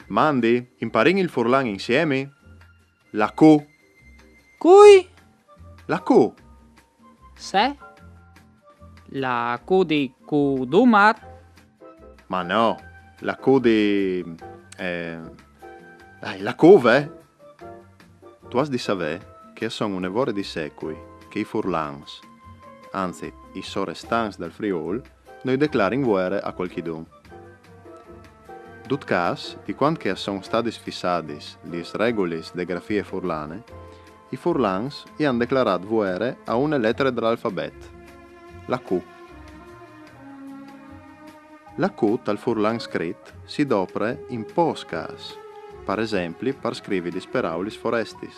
Mandy, impariamo il furlan insieme? La Q. Cui? La Q. Se? La Q di Kudumar? Ma no, la Q di... Dai, la cove? Tu has di sapere che sono un'evore di secoli che i furlans, anzi i sorestans del Friul, noi declarin guerra a qualchidun. Dut cas, di quando che sono stati fissati le regole de grafie furlane, i furlans gli hanno declarato guerra a una lettera dell'alfabeto, la Q. La Q tal furlan scritto si dopre in poscas, per esempio per scrivere di speraulis forestis,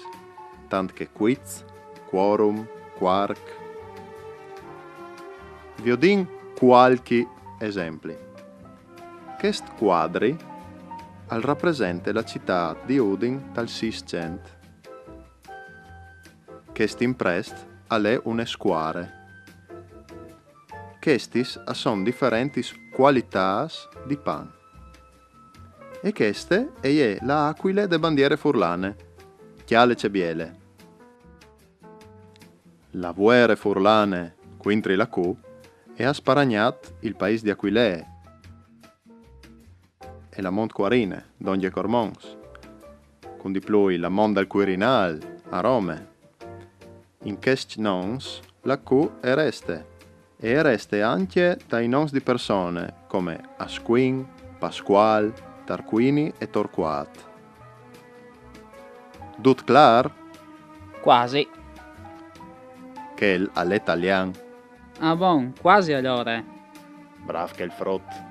tant che quiz, quorum, quark. Vi ho din qualche esempio. Quest quadri al rappresenta la città di Udin tal 600. Quest imprest è une square. Questis son differenti qualità di pan. E queste è la aquile de bandiere furlane, chiale cebiele. La vuere furlane, quintri la Q, e ha sparagnat il paese di Aquilee e la Mont Quarine, d'Ongie Cormons, con di plui la Mont del Quirinal, a Rome. In questi nons la Q è reste, e reste anche dai noms di persone come Asquin, Pasqual, Tarquini e Torquat. Dut clar Quasi. che all'italian. Ah bon, quasi allora. Brav che il frott.